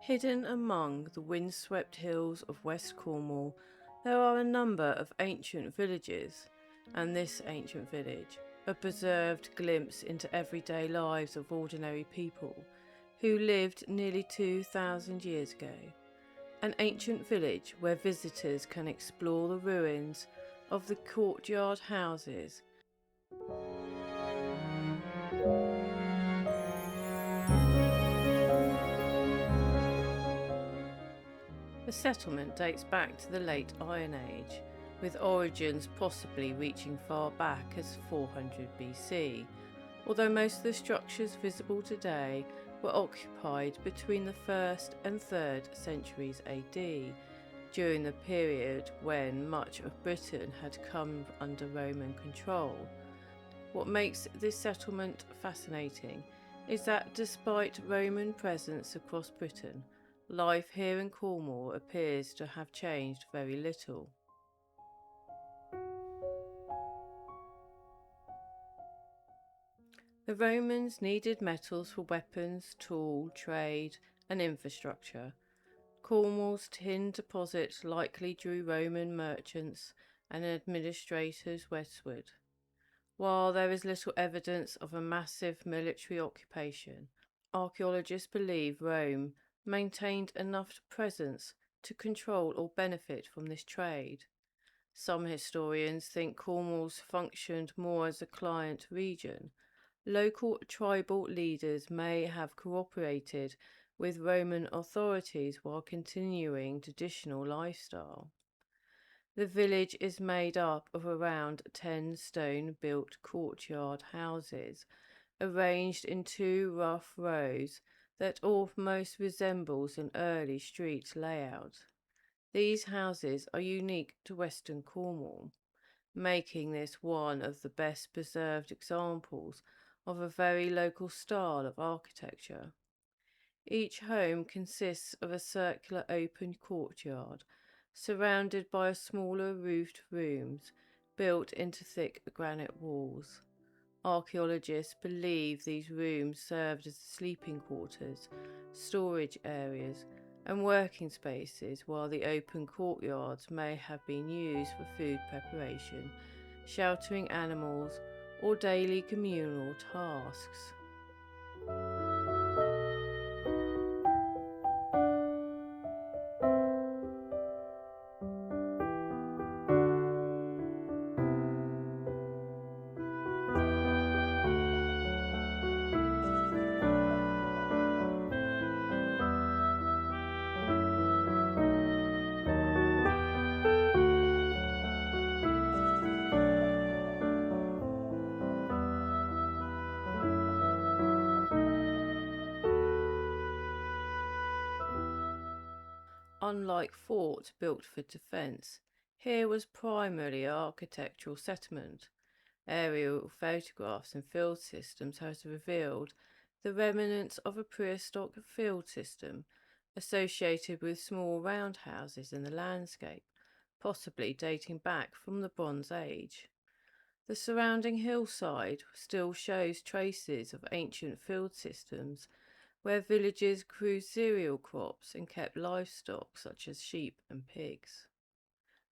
Hidden among the windswept hills of West Cornwall, there are a number of ancient villages, and this ancient village, a preserved glimpse into everyday lives of ordinary people who lived nearly 2,000 years ago. An ancient village where visitors can explore the ruins of the courtyard houses. The settlement dates back to the late Iron Age, with origins possibly reaching far back as 400 BC, although most of the structures visible today were occupied between the 1st and 3rd centuries AD, during the period when much of Britain had come under Roman control. What makes this settlement fascinating is that despite Roman presence across Britain, life here in Cornwall appears to have changed very little. The Romans needed metals for weapons, tool, trade, and infrastructure. Cornwall's tin deposit likely drew Roman merchants and administrators westward. While there is little evidence of a massive military occupation, archaeologists believe Rome maintained enough presence to control or benefit from this trade. Some historians think Cornwall's functioned more as a client region. Local tribal leaders may have cooperated with Roman authorities while continuing traditional lifestyle. The village is made up of around 10 stone-built courtyard houses, arranged in two rough rows that almost resembles an early street layout. These houses are unique to Western Cornwall, making this one of the best preserved examples of a very local style of architecture. Each home consists of a circular open courtyard, surrounded by smaller roofed rooms built into thick granite walls. Archaeologists believe these rooms served as sleeping quarters, storage areas, and working spaces, while the open courtyards may have been used for food preparation, sheltering animals, or daily communal tasks. Unlike fort built for defence, here was primarily architectural settlement. Aerial photographs and field systems has revealed the remnants of a prehistoric field system associated with small roundhouses in the landscape, possibly dating back from the Bronze Age. The surrounding hillside still shows traces of ancient field systems where villagers grew cereal crops and kept livestock such as sheep and pigs.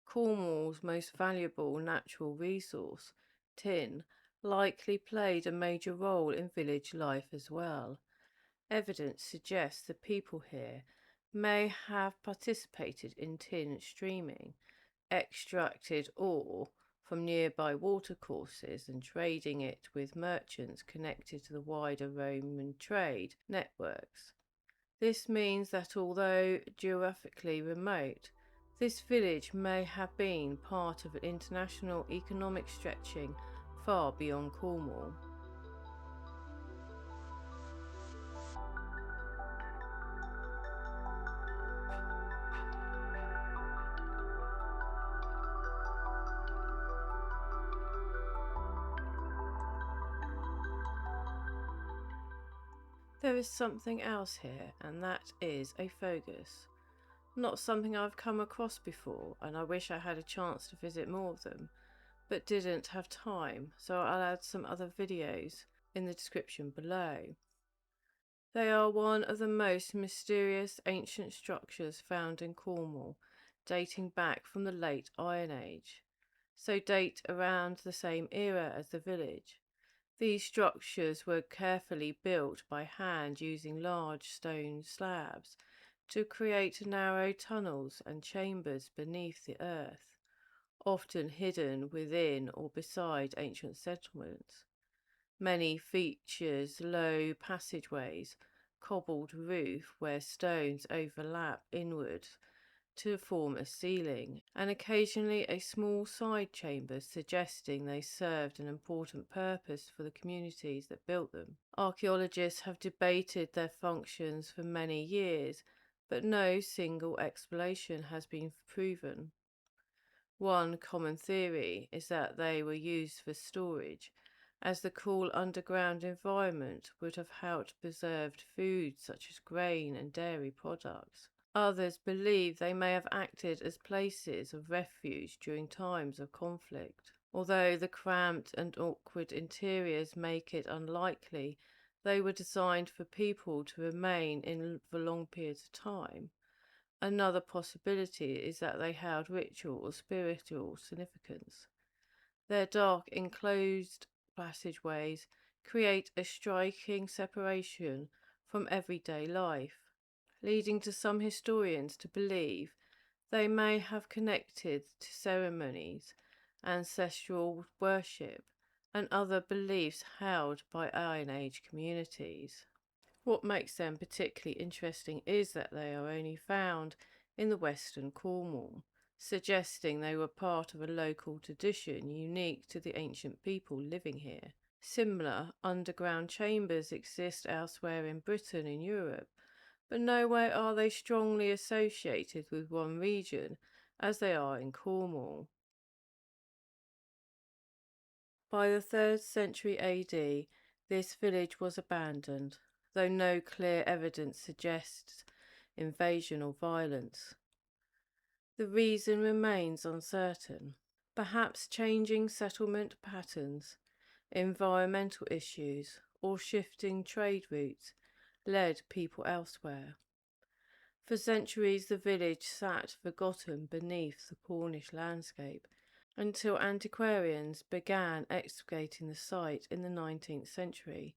Cornwall's most valuable natural resource, tin, likely played a major role in village life as well. Evidence suggests the people here may have participated in tin streaming, extracted ore from nearby watercourses and trading it with merchants connected to the wider Roman trade networks. This means that although geographically remote, this village may have been part of an international economic stretching far beyond Cornwall. There is something else here, and that is a Fogou. Not something I've come across before, and I wish I had a chance to visit more of them, but didn't have time, so I'll add some other videos in the description below. They are one of the most mysterious ancient structures found in Cornwall, dating back from the late Iron Age, so date around the same era as the village. These structures were carefully built by hand using large stone slabs to create narrow tunnels and chambers beneath the earth, often hidden within or beside ancient settlements. Many features low passageways, cobbled roof where stones overlap inward to form a ceiling, and occasionally a small side chamber suggesting they served an important purpose for the communities that built them. Archaeologists have debated their functions for many years, but no single explanation has been proven. One common theory is that they were used for storage, as the cool underground environment would have helped preserve food such as grain and dairy products. Others believe they may have acted as places of refuge during times of conflict. Although the cramped and awkward interiors make it unlikely they were designed for people to remain in for long periods of time, another possibility is that they held ritual or spiritual significance. Their dark, enclosed passageways create a striking separation from everyday life, leading to some historians to believe they may have connected to ceremonies, ancestral worship, and other beliefs held by Iron Age communities. What makes them particularly interesting is that they are only found in the western Cornwall, suggesting they were part of a local tradition unique to the ancient people living here. Similar underground chambers exist elsewhere in Britain and Europe, but nowhere are they strongly associated with one region as they are in Cornwall. By the 3rd century AD, this village was abandoned, though no clear evidence suggests invasion or violence. The reason remains uncertain. Perhaps changing settlement patterns, environmental issues, or shifting trade routes led people elsewhere. For centuries, the village sat forgotten beneath the Cornish landscape until antiquarians began excavating the site in the 19th century.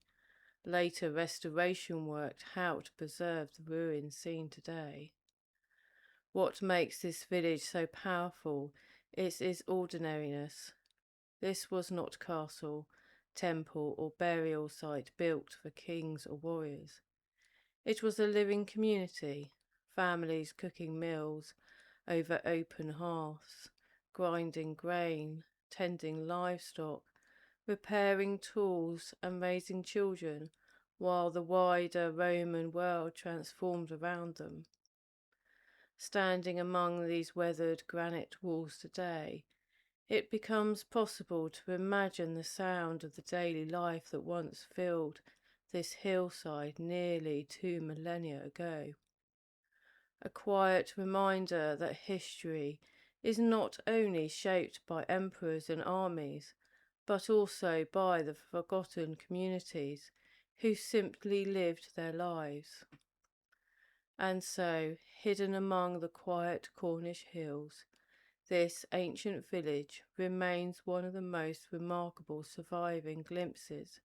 Later restoration work helped preserve the ruins seen today. What makes this village so powerful is its ordinariness. This was not castle, temple, or burial site built for kings or warriors. It was a living community, families cooking meals over open hearths, grinding grain, tending livestock, repairing tools, and raising children, while the wider Roman world transformed around them. Standing among these weathered granite walls today, it becomes possible to imagine the sound of the daily life that once filled this hillside nearly 2 millennia ago. A quiet reminder that history is not only shaped by emperors and armies, but also by the forgotten communities who simply lived their lives. And so, hidden among the quiet Cornish hills, this ancient village remains one of the most remarkable surviving glimpses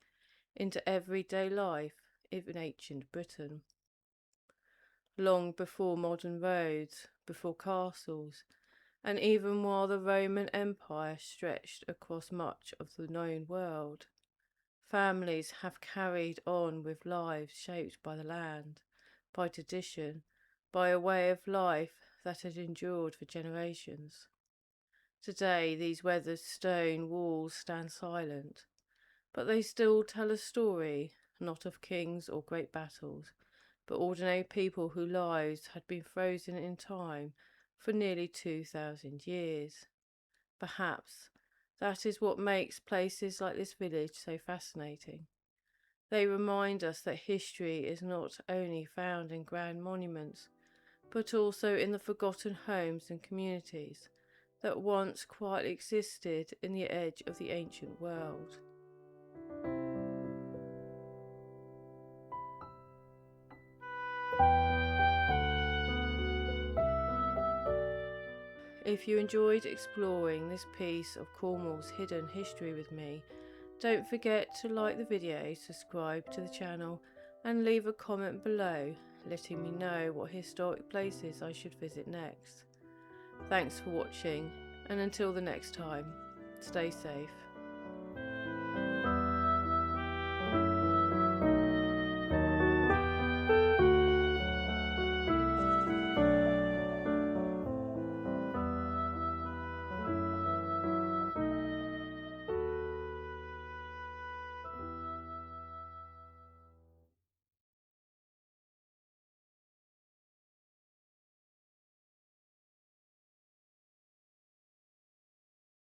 into everyday life in ancient Britain. Long before modern roads, before castles, and even while the Roman Empire stretched across much of the known world, families have carried on with lives shaped by the land, by tradition, by a way of life that had endured for generations. Today, these weathered stone walls stand silent, but they still tell a story, not of kings or great battles, but ordinary people whose lives had been frozen in time for nearly 2,000 years. Perhaps that is what makes places like this village so fascinating. They remind us that history is not only found in grand monuments, but also in the forgotten homes and communities that once quietly existed in the edge of the ancient world. If you enjoyed exploring this piece of Cornwall's hidden history with me, don't forget to like the video, subscribe to the channel and leave a comment below letting me know what historic places I should visit next. Thanks for watching, and until the next time, stay safe.